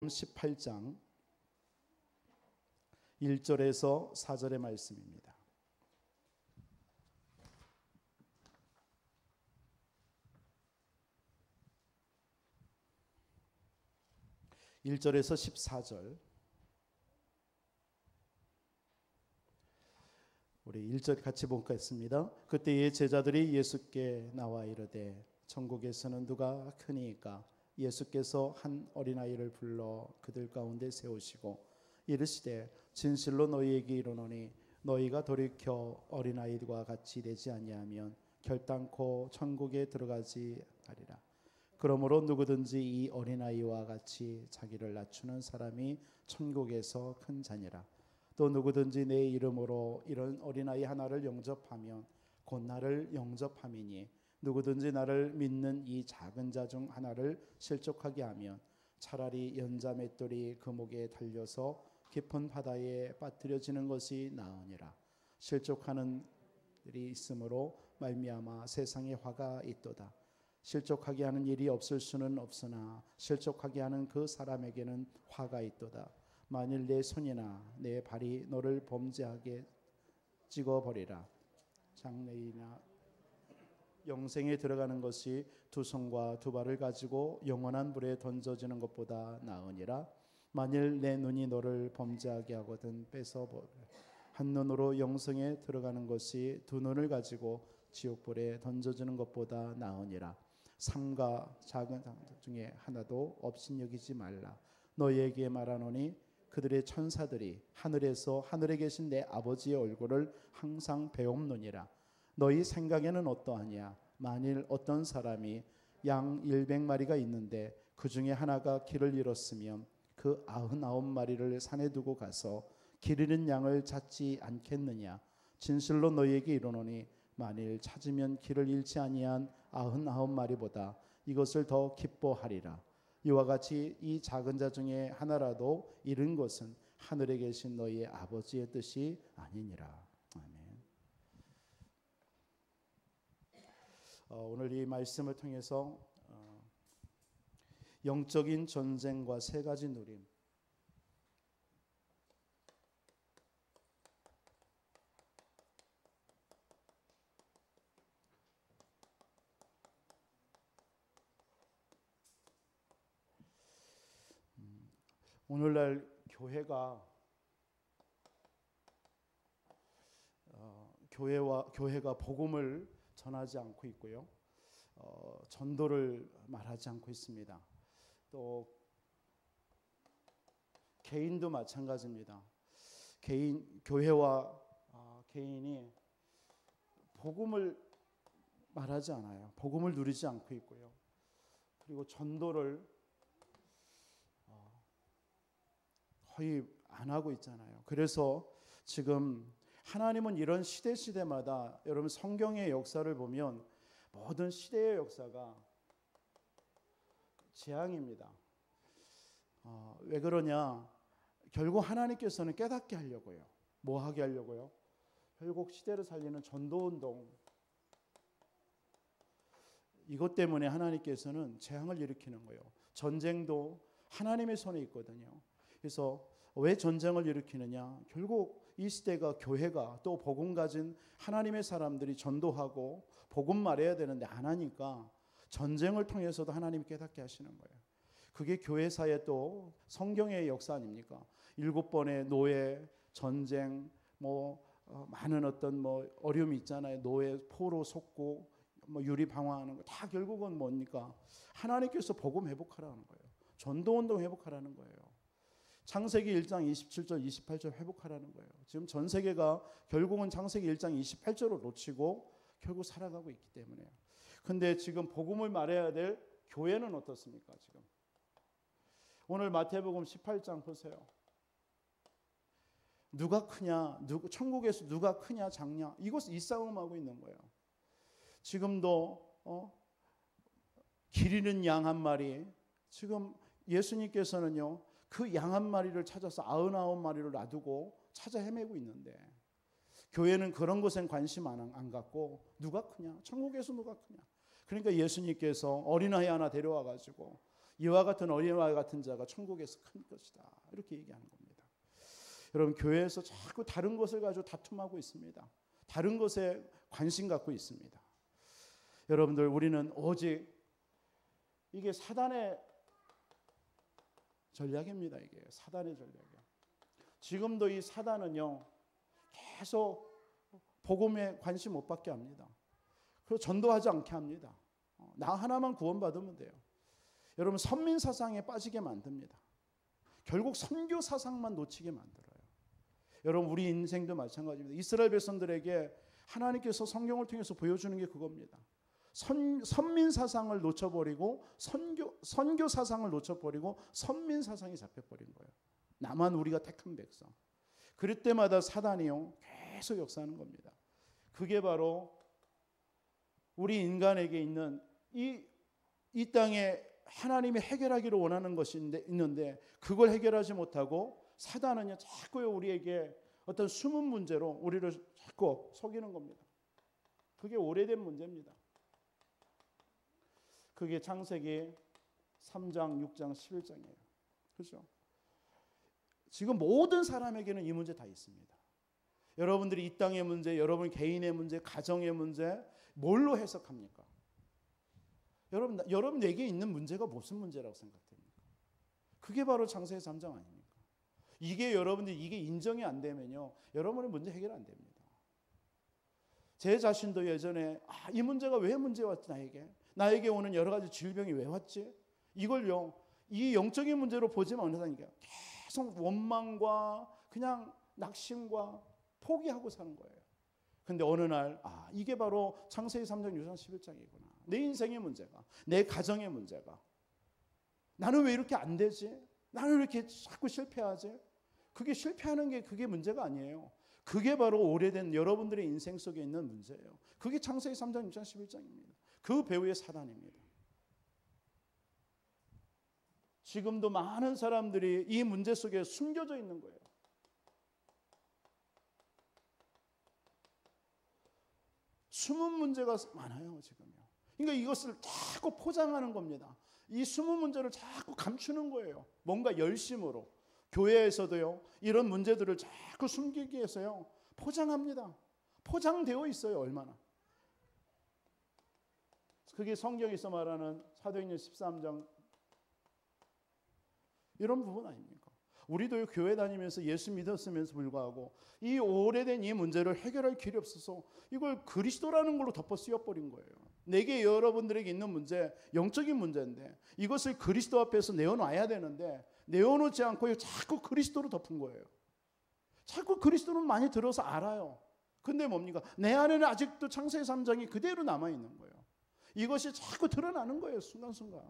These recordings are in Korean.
18장 1절에서 4절의 말씀입니다. (1절에서) 14절. 우리 1절 같이 보겠습니다. 그때의 제자들이 예수께 나와 이르되 천국에서는 누가 크니까? 예수께서 한 어린아이를 불러 그들 가운데 세우시고 이르시되 진실로 너희에게 이르노니 너희가 돌이켜 어린아이들과 같이 되지 아니하면 결단코 천국에 들어가지 하리라. 그러므로 누구든지 이 어린아이와 같이 자기를 낮추는 사람이 천국에서 큰 자니라. 또 누구든지 내 이름으로 이런 어린아이 하나를 영접하면 곧 나를 영접함이니 누구든지 나를 믿는 이 작은 자 중 하나를 실족하게 하면 차라리 연자 맷돌이 그 목에 달려서 깊은 바다에 빠뜨려지는 것이 나으니라. 실족하는 일이 있으므로 말미암아 세상에 화가 있도다. 실족하게 하는 일이 없을 수는 없으나 실족하게 하는 그 사람에게는 화가 있도다. 만일 내 손이나 내 발이 너를 범죄하게 찍어버리라. 장래이나 영생에 들어가는 것이 두 손과 두 발을 가지고 영원한 불에 던져지는 것보다 나으니라. 만일 내 눈이 너를 범죄하게 하거든 뺏어버려. 한 눈으로 영생에 들어가는 것이 두 눈을 가지고 지옥불에 던져지는 것보다 나으니라. 상과 작은 상 중에 하나도 없인 여기지 말라. 너희에게 말하노니 그들의 천사들이 하늘에서 하늘에 계신 내 아버지의 얼굴을 항상 배옵느니라. 너희 생각에는 어떠하냐? 만일 어떤 사람이 양 100마리가 있는데 그 중에 하나가 길을 잃었으면 그 99마리를 산에 두고 가서 길 잃은 양을 찾지 않겠느냐? 진실로 너희에게 이르노니 만일 찾으면 길을 잃지 아니한 99마리보다 이것을 더 기뻐하리라. 이와 같이 이 작은 자 중에 하나라도 잃은 것은 하늘에 계신 너희의 아버지의 뜻이 아니니라. 아멘. 오늘 이 말씀을 통해서 영적인 전쟁과 세 가지 누림, 오늘날 교회가 복음을 전하지 않고 있고요. 전도를 말하지 않고 있습니다. 또 개인도 마찬가지입니다. 교회와 개인이 복음을 말하지 않아요. 복음을 누리지 않고 있고요. 그리고 전도를 거의 안 하고 있잖아요. 그래서 지금 하나님은 이런 시대마다 여러분 성경의 역사를 보면 모든 시대의 역사가 재앙입니다. 왜 그러냐? 결국 하나님께서는 깨닫게 하려고요. 뭐 하게 하려고요? 결국 시대를 살리는 전도운동, 이것 때문에 하나님께서는 재앙을 일으키는 거예요. 전쟁도 하나님의 손에 있거든요. 그래서 왜 전쟁을 일으키느냐? 결국 이 시대가 교회가 또 복음 가진 하나님의 사람들이 전도하고 복음 말해야 되는데 안 하니까 전쟁을 통해서도 하나님이 깨닫게 하시는 거예요. 그게 교회사의 또 성경의 역사 아닙니까? 7번의 노예, 전쟁, 많은 어떤 어려움이 있잖아요. 노예, 포로 속고 유리 방황하는 거 다 결국은 뭡니까? 하나님께서 복음 회복하라는 거예요. 전도운동 회복하라는 거예요. 창세기 1장 27절 28절 회복하라는 거예요. 지금 전 세계가 결국은 창세기 1장 28절을 놓치고 결국 살아가고 있기 때문에요. 근데 지금 복음을 말해야 될 교회는 어떻습니까? 지금 오늘 마태복음 18장 보세요. 누가 크냐? 천국에서 누가 크냐 작냐? 이 싸움하고 있는 거예요. 지금도 길 잃은 양 한 마리, 지금 예수님께서는요 그 양 한 마리를 찾아서 99마리를 놔두고 찾아 헤매고 있는데 교회는 그런 것엔 관심 안 갖고 누가 크냐? 천국에서 누가 크냐? 그러니까 예수님께서 어린아이 하나 데려와 가지고 이와 같은 어린아이 같은 자가 천국에서 큰 것이다. 이렇게 얘기하는 겁니다. 여러분, 교회에서 자꾸 다른 것을 가지고 다툼하고 있습니다. 다른 것에 관심 갖고 있습니다. 여러분들, 우리는 오직 이게 사단의 전략입니다. 이게 사단의 전략이에요. 지금도 이 사단은요, 계속 복음에 관심 못 받게 합니다. 그리고 전도하지 않게 합니다. 나 하나만 구원받으면 돼요. 여러분, 선민 사상에 빠지게 만듭니다. 결국 선교 사상만 놓치게 만들어요. 여러분, 우리 인생도 마찬가지입니다. 이스라엘 백성들에게 하나님께서 성경을 통해서 보여주는 게 그겁니다. 선민 사상을 놓쳐버리고 선교 사상을 놓쳐버리고 선민 사상이 잡혀버린 거예요. 나만 우리가 택한 백성. 그럴 때마다 사단이요, 계속 역사하는 겁니다. 그게 바로 우리 인간에게 있는 이 땅에 하나님이 해결하기를 원하는 것이 있는데 그걸 해결하지 못하고 사단은요, 자꾸 우리에게 어떤 숨은 문제로 우리를 자꾸 속이는 겁니다. 그게 오래된 문제입니다. 그게 창세기 3장, 6장, 11장이에요. 그렇죠? 지금 모든 사람에게는 이 문제 다 있습니다. 여러분들이 이 땅의 문제, 여러분 개인의 문제, 가정의 문제, 뭘로 해석합니까? 여러분에게 있는 문제가 무슨 문제라고 생각됩니까? 그게 바로 창세기 3장 아닙니까? 이게 여러분들이 이게 인정이 안 되면요, 여러분의 문제 해결 안 됩니다. 제 자신도 예전에 이 문제가 왜 문제 왔지, 나에게 오는 여러 가지 질병이 왜 왔지? 이걸요, 이 영적인 문제로 보지 못하니까 계속 원망과 그냥 낙심과 포기하고 사는 거예요. 근데 어느 날 이게 바로 창세기 3장, 6장, 11장이구나. 내 인생의 문제가, 내 가정의 문제가, 나는 왜 이렇게 안 되지? 나는 왜 이렇게 자꾸 실패하지? 그게 실패하는 게 그게 문제가 아니에요. 그게 바로 오래된 여러분들의 인생 속에 있는 문제예요. 그게 창세기 3장, 6장, 11장입니다. 그 배후의 사단입니다. 지금도 많은 사람들이 이 문제 속에 숨겨져 있는 거예요. 숨은 문제가 많아요, 지금요. 그러니까 이것을 자꾸 포장하는 겁니다. 이 숨은 문제를 자꾸 감추는 거예요. 뭔가 열심으로. 교회에서도요, 이런 문제들을 자꾸 숨기기 위해서요, 포장합니다. 포장되어 있어요, 얼마나. 그게 성경에서 말하는 사도행전 13장 이런 부분 아닙니까? 우리도 교회 다니면서 예수 믿었으면서 불구하고 이 오래된 이 문제를 해결할 길이 없어서 이걸 그리스도라는 걸로 덮어 씌워버린 거예요. 내게 여러분들에게 있는 문제, 영적인 문제인데 이것을 그리스도 앞에서 내어놔야 되는데 내어놓지 않고 자꾸 그리스도로 덮은 거예요. 자꾸 그리스도는 많이 들어서 알아요. 근데 뭡니까? 내 안에는 아직도 창세기 3장이 그대로 남아있는 거예요. 이것이 자꾸 드러나는 거예요, 순간순간.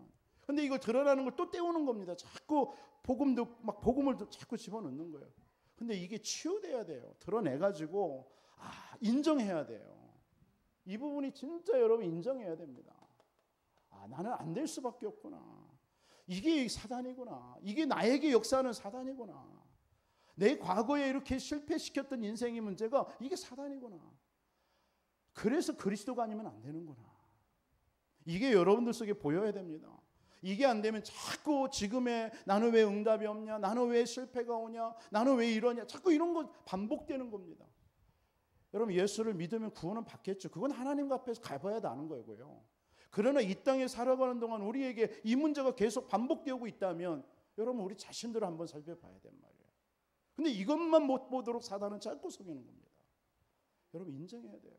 근데 이걸 드러나는 걸 또 떼우는 겁니다. 자꾸 복음을 자꾸 집어넣는 거예요. 근데 이게 치유돼야 돼요. 드러내가지고 인정해야 돼요. 이 부분이 진짜 여러분 인정해야 됩니다. 나는 안 될 수밖에 없구나. 이게 사단이구나. 이게 나에게 역사하는 사단이구나. 내 과거에 이렇게 실패시켰던 인생의 문제가 이게 사단이구나. 그래서 그리스도가 아니면 안 되는구나. 이게 여러분들 속에 보여야 됩니다. 이게 안 되면 자꾸 지금의 나는 왜 응답이 없냐, 나는 왜 실패가 오냐, 나는 왜 이러냐, 자꾸 이런 거 반복되는 겁니다. 여러분, 예수를 믿으면 구원은 받겠죠. 그건 하나님 앞에서 가봐야 하는 거고요. 그러나 이 땅에 살아가는 동안 우리에게 이 문제가 계속 반복되고 있다면 여러분, 우리 자신들을 한번 살펴봐야 된 말이에요. 근데 이것만 못 보도록 사단은 자꾸 속이는 겁니다. 여러분, 인정해야 돼요.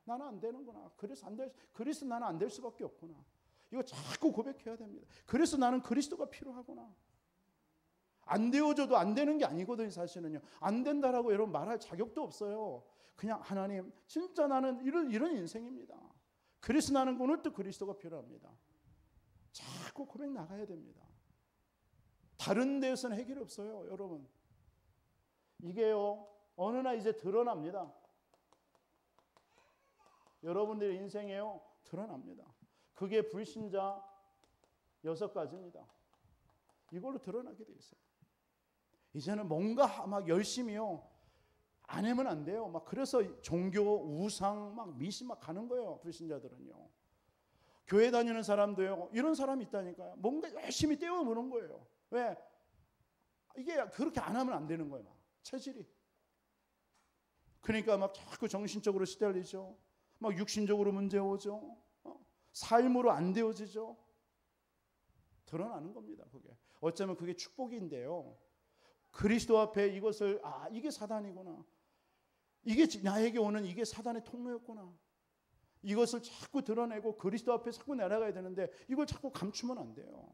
나는 안 되는구나. 그래서 나는 안 될 수밖에 없구나. 이거 자꾸 고백해야 됩니다. 그래서 나는 그리스도가 필요하구나. 안 되어줘도 안 되는 게 아니거든요, 사실은요. 안 된다라고 여러분 말할 자격도 없어요. 그냥 하나님, 진짜 나는 이런 인생입니다. 그래서 나는 오늘도 그리스도가 필요합니다. 자꾸 고백 나가야 됩니다. 다른 데서는 해결이 없어요, 여러분. 이게요, 어느 날 이제 드러납니다. 여러분들의 인생에요, 드러납니다. 그게 불신자 6가지입니다. 이걸로 드러나게 돼 있어요. 이제는 뭔가 막 열심히요, 안 하면 안 돼요. 막 그래서 종교, 우상, 막 미신 막 가는 거예요, 불신자들은요. 교회 다니는 사람도요, 이런 사람이 있다니까요. 뭔가 열심히 떼어보는 거예요. 왜? 이게 그렇게 안 하면 안 되는 거예요. 막 체질이. 그러니까 막 자꾸 정신적으로 시달리죠. 막 육신적으로 문제 오죠. 삶으로 안 되어지죠. 드러나는 겁니다. 그게 어쩌면 그게 축복인데요. 그리스도 앞에 이것을 이게 사단이구나. 이게 나에게 오는 이게 사단의 통로였구나. 이것을 자꾸 드러내고 그리스도 앞에 자꾸 내려가야 되는데 이걸 자꾸 감추면 안 돼요.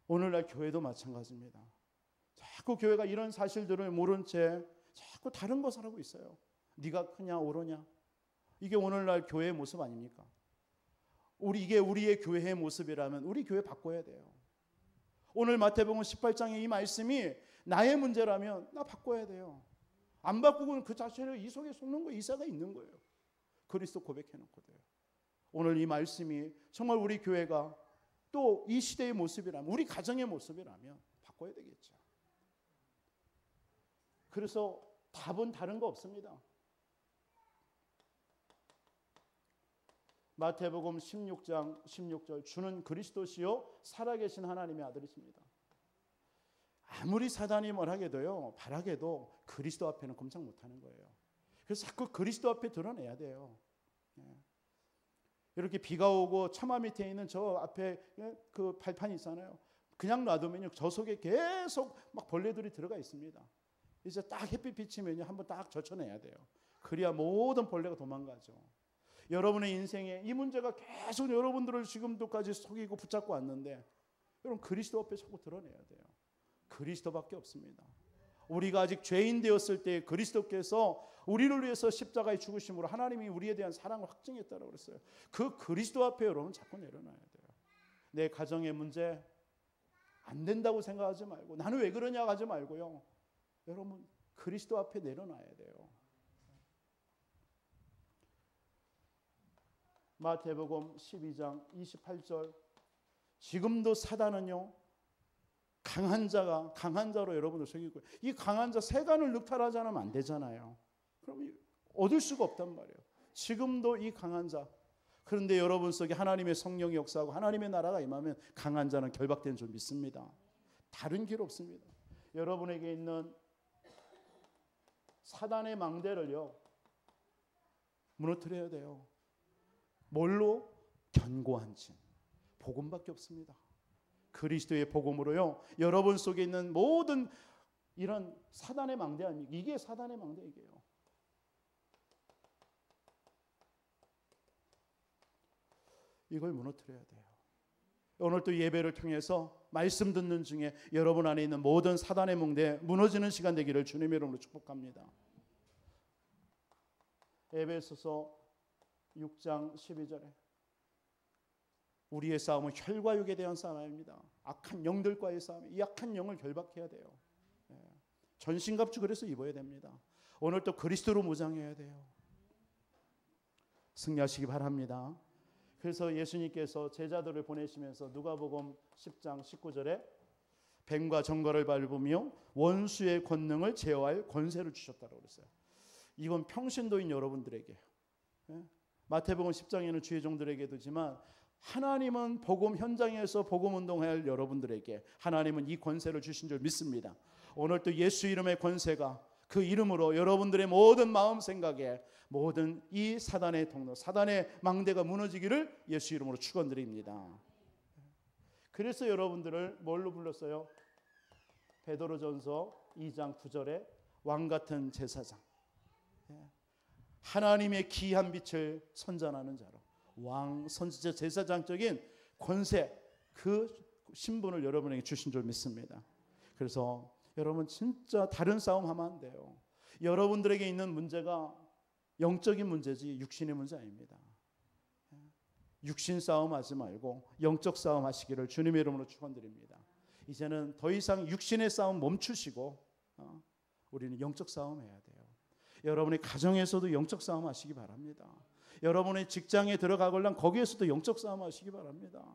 오늘날 교회도 마찬가지입니다. 자꾸 교회가 이런 사실들을 모른 채 자꾸 다른 것을 하고 있어요. 네가 크냐 옳으냐. 이게 오늘날 교회의 모습 아닙니까? 이게 우리의 교회의 모습이라면 우리 교회 바꿔야 돼요. 오늘 마태복음 18장의 이 말씀이 나의 문제라면 나 바꿔야 돼요. 안 바꾸고는 그 자신을 이 속에 속는 거 이사가 있는 거예요. 그리스도 고백해놓고 돼요. 오늘 이 말씀이 정말 우리 교회가 또 이 시대의 모습이라면, 우리 가정의 모습이라면 바꿔야 되겠죠. 그래서 답은 다른 거 없습니다. 마태복음 16장 16절, 주는 그리스도시요 살아계신 하나님의 아들이십니다. 아무리 사단이 뭐라게도요, 바라게도 그리스도 앞에는 꼼짝 못하는 거예요. 그래서 자꾸 그리스도 앞에 드러내야 돼요. 이렇게 비가 오고 처마 밑에 있는 저 앞에 그 발판이 있잖아요. 그냥 놔두면요, 저 속에 계속 막 벌레들이 들어가 있습니다. 이제 딱 햇빛 비치면요, 한번 딱 젖혀내야 돼요. 그래야 모든 벌레가 도망가죠. 여러분의 인생에 이 문제가 계속 여러분들을 지금도까지 속이고 붙잡고 왔는데, 여러분 그리스도 앞에 자꾸 드러내야 돼요. 그리스도밖에 없습니다. 우리가 아직 죄인 되었을 때 그리스도께서 우리를 위해서 십자가에 죽으심으로 하나님이 우리에 대한 사랑을 확증했다고 그랬어요. 그 그리스도 앞에 여러분 자꾸 내려놔야 돼요. 내 가정의 문제 안 된다고 생각하지 말고, 나는 왜 그러냐 하지 말고요, 여러분 그리스도 앞에 내려놔야 돼요. 마태복음 12장 28절, 지금도 사단은요, 강한 자로 여러분을 속이고, 이 강한 자 세간을 늑탈하지 않으면 안 되잖아요. 그럼 얻을 수가 없단 말이에요. 지금도 이 강한 자. 그런데 여러분 속에 하나님의 성령이 역사하고 하나님의 나라가 임하면 강한 자는 결박된 줄 믿습니다. 다른 길 없습니다. 여러분에게 있는 사단의 망대를요, 무너뜨려야 돼요. 뭘로? 견고한 진, 복음밖에 없습니다. 그리스도의 복음으로요, 여러분 속에 있는 모든 이런 사단의 망대 아닙니까? 이게 사단의 망대이게요. 이걸 무너뜨려야 돼요. 오늘 또 예배를 통해서 말씀 듣는 중에 여러분 안에 있는 모든 사단의 망대 무너지는 시간 되기를 주님의 이름으로 축복합니다. 에베소서 6장 12절에 우리의 싸움은 혈과 육에 대한 싸움입니다. 악한 영들과의 싸움. 이 악한 영을 결박해야 돼요. 전신갑주 그래서 입어야 됩니다. 오늘 또 그리스도로 무장해야 돼요. 승리하시기 바랍니다. 그래서 예수님께서 제자들을 보내시면서 누가복음 10장 19절에 뱀과 정거를 밟으며 원수의 권능을 제어할 권세를 주셨다고 그랬어요. 이건 평신도인 여러분들에게, 마태복음 10장에는 주의 종들에게도지만, 하나님은 복음 현장에서 복음 운동할 여러분들에게 하나님은 이 권세를 주신 줄 믿습니다. 오늘 또 예수 이름의 권세가, 그 이름으로 여러분들의 모든 마음 생각에 모든 이 사단의 통로, 사단의 망대가 무너지기를 예수 이름으로 축원드립니다. 그래서 여러분들을 뭘로 불렀어요? 베드로전서 2장 9절에 왕 같은 제사장, 하나님의 귀한 빛을 선전하는 자로, 왕, 선지자, 제사장적인 권세, 그 신분을 여러분에게 주신 줄 믿습니다. 그래서 여러분 진짜 다른 싸움 하면 안 돼요. 여러분들에게 있는 문제가 영적인 문제지 육신의 문제 아닙니다. 육신 싸움 하지 말고 영적 싸움 하시기를 주님의 이름으로 축원드립니다. 이제는 더 이상 육신의 싸움 멈추시고 우리는 영적 싸움 해야 돼요. 여러분의 가정에서도 영적 싸움 하시기 바랍니다. 여러분의 직장에 들어가걸랑 거기에서도 영적 싸움 하시기 바랍니다.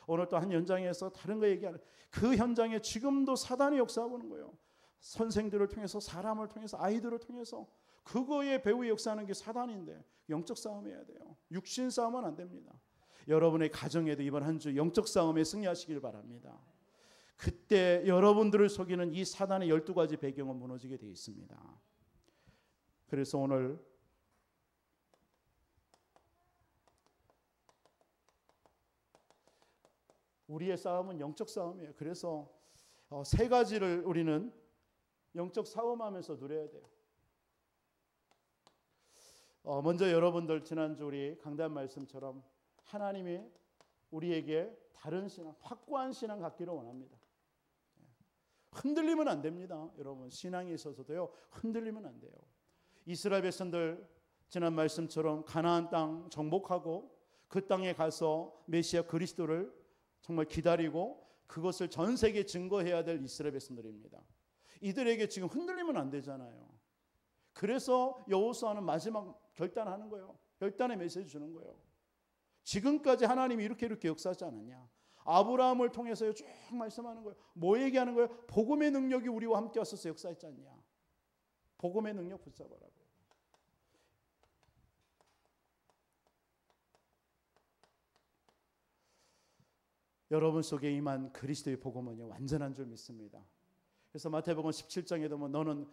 오늘 또 한 현장에서 다른 거 얘기하는, 그 현장에 지금도 사단이 역사하고 있는 거예요. 선생들을 통해서, 사람을 통해서, 아이들을 통해서 그거에 배후에 역사하는 게 사단인데 영적 싸움해야 돼요. 육신 싸움은 안 됩니다. 여러분의 가정에도 이번 한 주 영적 싸움에 승리하시길 바랍니다. 그때 여러분들을 속이는 이 사단의 12가지 배경은 무너지게 되어 있습니다. 그래서 오늘 우리의 싸움은 영적 싸움이에요. 그래서 세 가지를 우리는 영적 싸움하면서 누려야 돼요. 먼저 여러분들 지난주 우리 강단 말씀처럼 하나님이 우리에게 다른 신앙, 확고한 신앙 갖기를 원합니다. 흔들리면 안 됩니다. 여러분 신앙에 있어서도요. 흔들리면 안 돼요. 이스라엘 백성들 지난 말씀처럼 가나안 땅 정복하고 그 땅에 가서 메시아 그리스도를 정말 기다리고 그것을 전 세계에 증거해야 될 이스라엘 백성들입니다. 이들에게 지금 흔들리면 안 되잖아요. 그래서 여호수아는 마지막 결단하는 거예요. 결단의 메시지 주는 거예요. 지금까지 하나님이 이렇게 역사하지 않았냐. 아브라함을 통해서 쭉 말씀하는 거예요. 뭐 얘기하는 거예요? 복음의 능력이 우리와 함께 왔어서 역사했지 않냐. 복음의 능력 붙잡아라고요. 여러분 속에 임한 그리스도의 복음은요 완전한 줄 믿습니다. 그래서 마태복음 17장에 보면 너는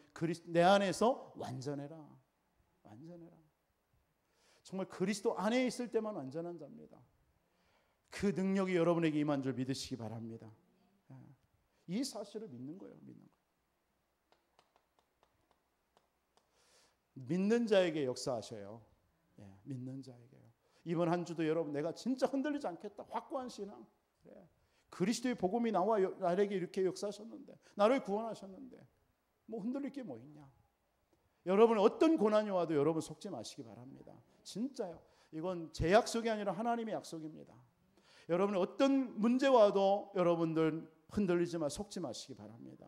내 안에서 완전해라. 완전해라. 정말 그리스도 안에 있을 때만 완전한 자입니다. 그 능력이 여러분에게 임한 줄 믿으시기 바랍니다. 이 사실을 믿는 거예요. 믿는 거. 믿는 자에게 역사하셔요. 믿는 자에게요. 이번 한 주도 여러분 내가 진짜 흔들리지 않겠다. 확고한 신앙. 그래. 그리스도의 복음이 나와 나에게 이렇게 역사하셨는데 나를 구원하셨는데 뭐 흔들릴 게 뭐 있냐. 여러분 어떤 고난이 와도 여러분 속지 마시기 바랍니다. 진짜요. 이건 제 약속이 아니라 하나님의 약속입니다. 여러분 어떤 문제 와도 여러분들 흔들리지 마 속지 마시기 바랍니다.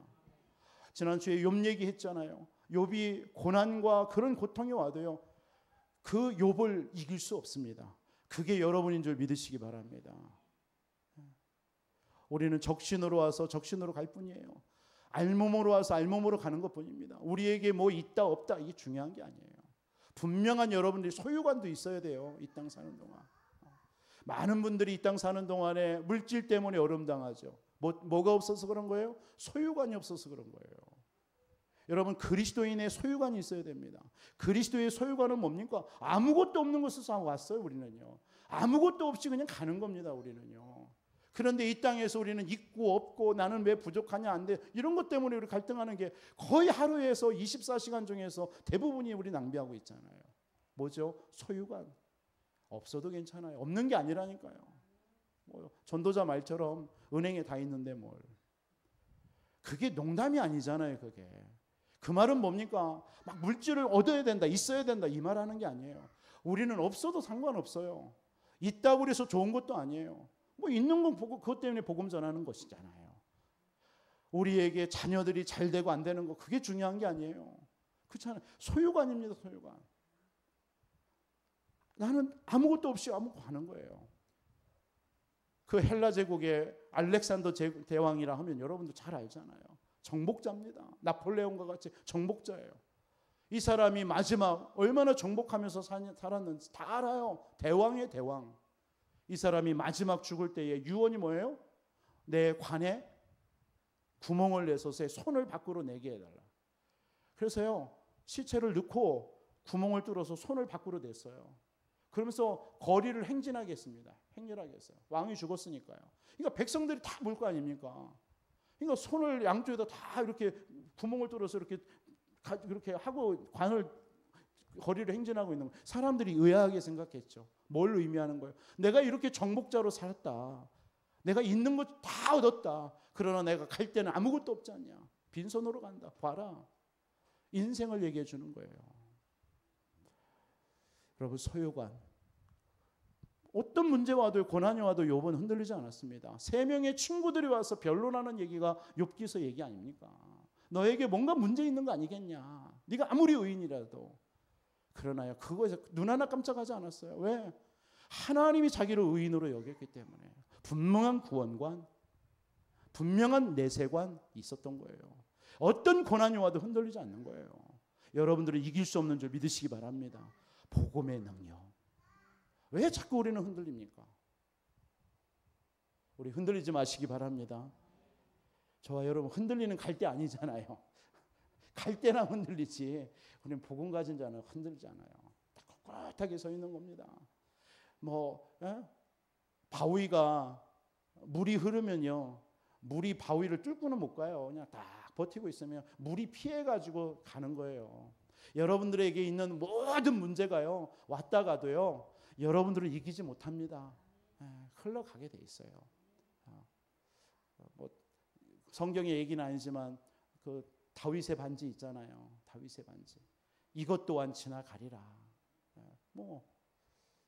지난주에 욥 얘기했잖아요. 욥이 고난과 그런 고통이 와도요. 그 욥을 이길 수 없습니다. 그게 여러분인 줄 믿으시기 바랍니다. 우리는 적신으로 와서 적신으로 갈 뿐이에요. 알몸으로 와서 알몸으로 가는 것뿐입니다. 우리에게 뭐 있다 없다 이게 중요한 게 아니에요. 분명한 여러분들이 소유관도 있어야 돼요. 이 땅 사는 동안. 많은 분들이 이 땅 사는 동안에 물질 때문에 어려움당하죠. 뭐가 없어서 그런 거예요? 소유관이 없어서 그런 거예요. 여러분 그리스도인의 소유관이 있어야 됩니다. 그리스도의 소유관은 뭡니까? 아무것도 없는 곳에서 왔어요. 우리는요. 아무것도 없이 그냥 가는 겁니다. 우리는요. 그런데 이 땅에서 우리는 있고 없고 나는 왜 부족하냐 안 돼. 이런 것 때문에 우리 갈등하는 게 거의 하루에서 24시간 중에서 대부분이 우리 낭비하고 있잖아요. 뭐죠? 소유관. 없어도 괜찮아요. 없는 게 아니라니까요. 뭐 전도자 말처럼 은행에 다 있는데 뭘. 그게 농담이 아니잖아요. 그게. 그 말은 뭡니까? 막 물질을 얻어야 된다. 있어야 된다. 이 말하는 게 아니에요. 우리는 없어도 상관없어요. 있다고 해서 좋은 것도 아니에요. 뭐 있는 건 보고 그것 때문에 복음 전하는 것이잖아요. 우리에게 자녀들이 잘 되고 안 되는 거 그게 중요한 게 아니에요. 그렇잖아요. 소유관입니다. 소유관. 나는 아무것도 없이 아무것도 하는 거예요. 그 헬라 제국의 알렉산더 대왕이라 하면 여러분도 잘 알잖아요. 정복자입니다. 나폴레옹과 같이 정복자예요. 이 사람이 마지막 얼마나 정복하면서 살았는지 다 알아요. 대왕의 대왕. 이 사람이 마지막 죽을 때에 유언이 뭐예요? 내 관에 구멍을 내서 손을 밖으로 내게 해달라. 그래서요 시체를 넣고 구멍을 뚫어서 손을 밖으로 냈어요. 그러면서 거리를 행진하게 했습니다. 행렬하게 했어요. 왕이 죽었으니까요. 그러니까 백성들이 다 물 거 아닙니까? 그러니까 손을 양쪽에다 다 이렇게 구멍을 뚫어서 이렇게 하고 관을 거리를 행진하고 있는 거예요. 사람들이 의아하게 생각했죠. 뭘 의미하는 거예요? 내가 이렇게 정복자로 살았다. 내가 있는 것 다 얻었다. 그러나 내가 갈 때는 아무것도 없지 않냐. 빈손으로 간다. 봐라. 인생을 얘기해 주는 거예요. 여러분 소유관. 어떤 문제 와도 고난이 와도 욥은 흔들리지 않았습니다. 3명의 친구들이 와서 변론하는 얘기가 욥기서 얘기 아닙니까? 너에게 뭔가 문제 있는 거 아니겠냐. 네가 아무리 의인이라도. 그러나요 그거에서 눈 하나 깜짝하지 않았어요. 왜? 하나님이 자기를 의인으로 여겼기 때문에. 분명한 구원관, 분명한 내세관 있었던 거예요. 어떤 고난이 와도 흔들리지 않는 거예요. 여러분들은 이길 수 없는 줄 믿으시기 바랍니다. 복음의 능력. 왜 자꾸 우리는 흔들립니까? 우리 흔들리지 마시기 바랍니다. 저와 여러분 흔들리는 갈대 아니잖아요. 갈대나 흔들리지 우리는 복음 가진 자는 흔들지 않아요. 꿋꿋하게 서 있는 겁니다. 바위가 물이 흐르면요, 물이 바위를 뚫고는 못 가요. 그냥 딱 버티고 있으면 물이 피해가지고 가는 거예요. 여러분들에게 있는 모든 문제가요, 왔다 가도요, 여러분들을 이기지 못합니다. 흘러가게 돼 있어요. 성경의 얘기는 아니지만 그 다윗의 반지 있잖아요. 다윗의 반지. 이것 또한 지나가리라.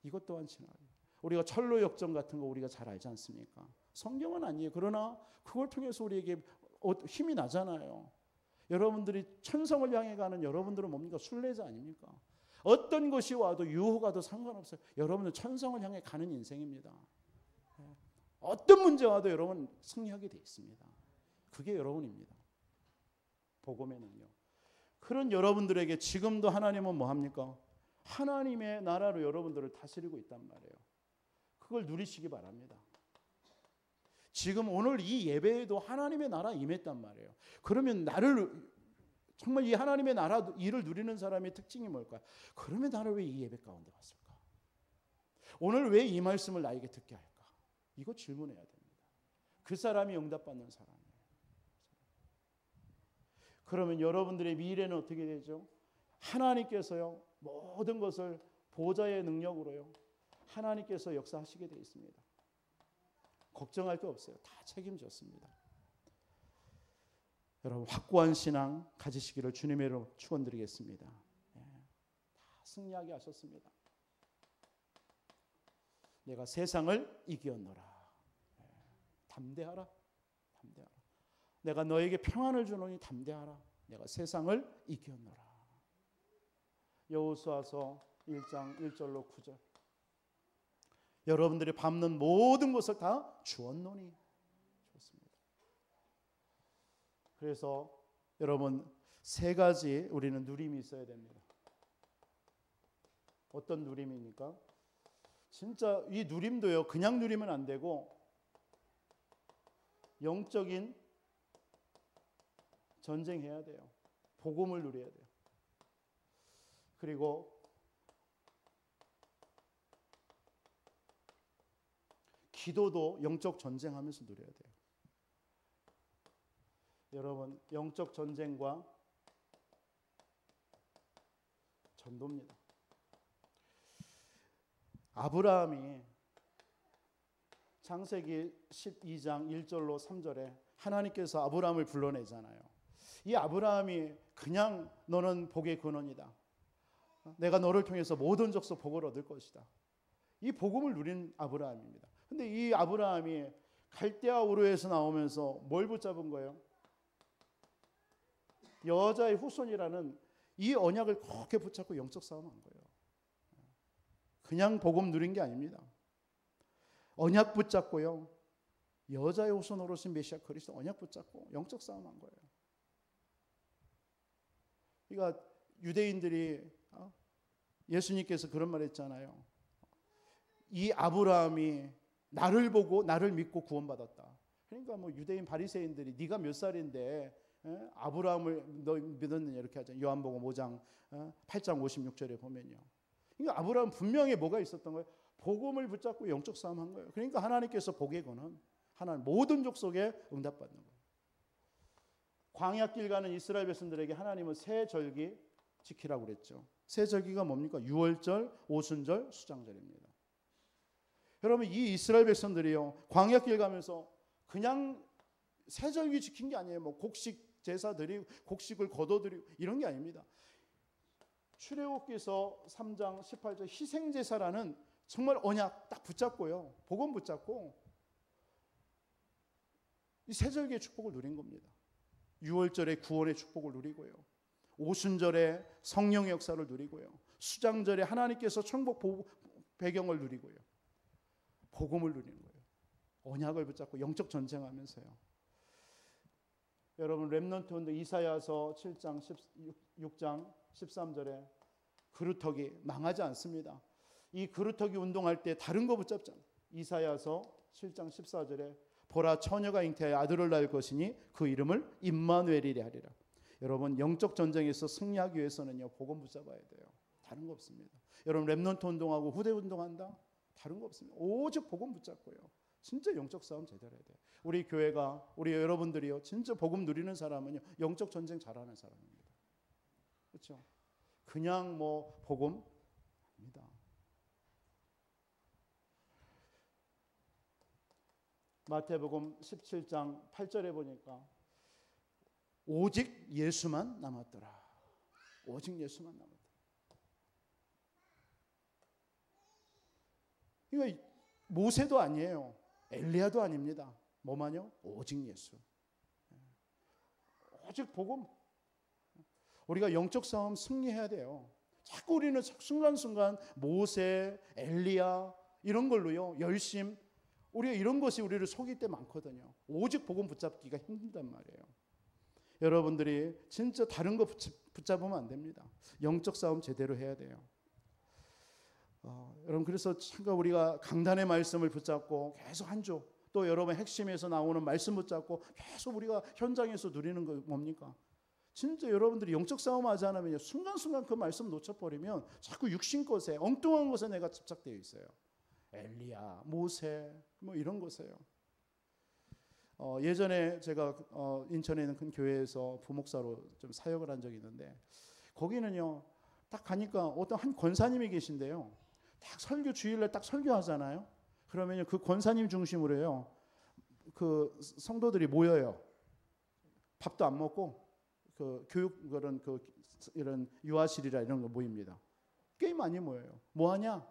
이것 또한 지나가리라. 우리가 철로 역정 같은 거 우리가 잘 알지 않습니까? 성경은 아니에요. 그러나 그걸 통해서 우리에게 힘이 나잖아요. 여러분들이 천성을 향해 가는 여러분들은 뭡니까? 순례자 아닙니까? 어떤 것이 와도 유혹 와도 상관없어요. 여러분은 천성을 향해 가는 인생입니다. 어떤 문제 와도 여러분 승리하게 돼 있습니다. 그게 여러분입니다. 복음의 능력. 그런 여러분들에게 지금도 하나님은 뭐합니까? 하나님의 나라로 여러분들을 다스리고 있단 말이에요. 그걸 누리시기 바랍니다. 지금 오늘 이 예배에도 하나님의 나라 임했단 말이에요. 그러면 정말 이 하나님의 나라 일을 누리는 사람의 특징이 뭘까요? 그러면 나를 왜 이 예배 가운데 왔을까? 오늘 왜 이 말씀을 나에게 듣게 할까? 이거 질문해야 됩니다. 그 사람이 응답받는 사람이에요. 그러면 여러분들의 미래는 어떻게 되죠? 하나님께서요, 모든 것을 보좌의 능력으로요, 하나님께서 역사하시게 되어 있습니다. 걱정할 거 없어요. 다 책임졌습니다. 여러분 확고한 신앙 가지시기를 주님의 이름으로 축원드리겠습니다. 다 승리하게 하셨습니다. 내가 세상을 이겼노라. 담대하라. 담대하라. 내가 너에게 평안을 주노니 담대하라. 내가 세상을 이겼노라. 여호수아서 1장 1절로 9절. 여러분들이 밟는 모든 것을 다 주었노니. 좋습니다. 그래서 여러분 세 가지 우리는 누림이 있어야 됩니다. 어떤 누림입니까? 진짜 이 누림도요, 그냥 누리면 안 되고 영적인 전쟁해야 돼요. 복음을 누려야 돼요. 그리고 기도도 영적 전쟁하면서 누려야 돼요. 여러분 영적 전쟁과 전도입니다. 아브라함이 창세기 12장 1절로 3절에 하나님께서 아브라함을 불러내잖아요. 이 아브라함이 그냥 너는 복의 근원이다. 내가 너를 통해서 모든 족속 복을 얻을 것이다. 이 복음을 누린 아브라함입니다. 근데 이 아브라함이 갈대아 우르에서 나오면서 뭘 붙잡은 거예요? 여자의 후손이라는 이 언약을 그렇게 붙잡고 영적 싸움한 거예요. 그냥 복음 누린 게 아닙니다. 언약 붙잡고요. 여자의 후손으로 오신 메시아 그리스도 언약 붙잡고 영적 싸움한 거예요. 그러니까 유대인들이 예수님께서 그런 말 했잖아요. 이 아브라함이 나를 보고 나를 믿고 구원받았다. 그러니까 유대인 바리새인들이 네가 몇 살인데 아브라함을 너 믿었느냐 이렇게 하잖아요. 요한복음 5장 8장 56절에 보면요. 그러니까 아브라함 분명히 뭐가 있었던 거예요? 복음을 붙잡고 영적 싸움한 거예요. 그러니까 하나님께서 복의 근원, 하나님 모든 족속에 응답받는 거예요. 광야길 가는 이스라엘 백성들에게 하나님은 세 절기 지키라고 그랬죠. 세 절기가 뭡니까? 유월절, 오순절, 수장절입니다. 여러분 이 이스라엘 백성들이요, 광야길 가면서 그냥 세 절기 지킨 게 아니에요. 곡식 제사 드리고 곡식을 거둬드리고 이런 게 아닙니다. 출애굽기서 3장 18절 희생제사라는 정말 언약 딱 붙잡고요, 복음 붙잡고 이 세 절기의 축복을 누린 겁니다. 유월절에 구원의 축복을 누리고요, 오순절에 성령의 역사를 누리고요, 수장절에 하나님께서 천국 배경을 누리고요, 복음을 누리는 거예요. 언약을 붙잡고 영적 전쟁하면서요. 여러분 렘넌트 운동 이사야서 7장 6장 13절에 그루터기 망하지 않습니다. 이 그루터기 운동할 때 다른 거 붙잡잖아요. 이사야서 7장 14절에 보라 처녀가 잉태하여 아들을 낳을 것이니 그 이름을 임마누엘이라 하리라. 여러분 영적 전쟁에서 승리하기 위해서는요 복음 붙잡아야 돼요. 다른 거 없습니다. 여러분 렘넌트 운동하고 후대 운동한다? 다른 거 없습니다. 오직 복음 붙잡고요. 진짜 영적 싸움 제대로 해야 돼요. 우리 교회가 우리 여러분들이요 진짜 복음 누리는 사람은요 영적 전쟁 잘하는 사람입니다. 그렇죠? 그냥 뭐 복음 아닙니다. 마태복음 17장 8절에 보니까 오직 예수만 남았더라. 오직 예수만 남았더라. 이거 모세도 아니에요. 엘리야도 아닙니다. 뭐만요? 오직 예수. 오직 복음. 우리가 영적 싸움 승리해야 돼요. 자꾸 우리는 순간순간 모세, 엘리야 이런 걸로요 열심 우리가 이런 것이 우리를 속일 때 많거든요. 오직 복음 붙잡기가 힘들단 말이에요. 여러분들이 진짜 다른 거 붙잡으면 안 됩니다. 영적 싸움 제대로 해야 돼요. 여러분 그래서 참가 우리가 강단의 말씀을 붙잡고 계속 한 주 또 여러분 핵심에서 나오는 말씀 붙잡고 계속 우리가 현장에서 누리는 거 뭡니까? 진짜 여러분들이 영적 싸움 하지 않으면 순간순간 그 말씀 놓쳐버리면 자꾸 육신 것에 엉뚱한 것에 내가 집착되어 있어요. 엘리야, 모세 뭐 이런 것에요. 예전에 제가 인천에 있는 큰 교회에서 부목사로 좀 사역을 한 적이 있는데 거기는요 딱 가니까 어떤 한 권사님이 계신데요. 딱 설교 주일날 딱 설교하잖아요. 그러면요 그 권사님 중심으로요 그 성도들이 모여요. 밥도 안 먹고 그 교육 그런 그 이런 유아실이라 이런 거 모입니다. 꽤 많이 모여요. 뭐 하냐?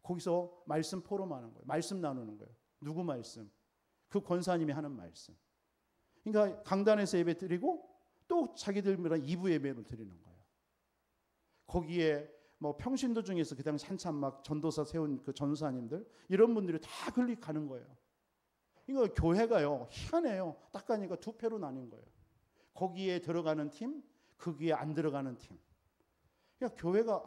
거기서 말씀 포럼하는 거예요. 말씀 나누는 거예요. 누구 말씀? 그 권사님이 하는 말씀. 그러니까 강단에서 예배 드리고 또 자기들이랑 2부 예배를 드리는 거예요. 거기에 뭐 평신도 중에서 그 당시 한참 막 전도사 세운 그 전사님들 이런 분들이 다 글리 가는 거예요. 이거 교회가요 희한해요. 딱 가니까 두 패로 나뉜 거예요. 거기에 들어가는 팀, 거기에 안 들어가는 팀. 그러니까 교회가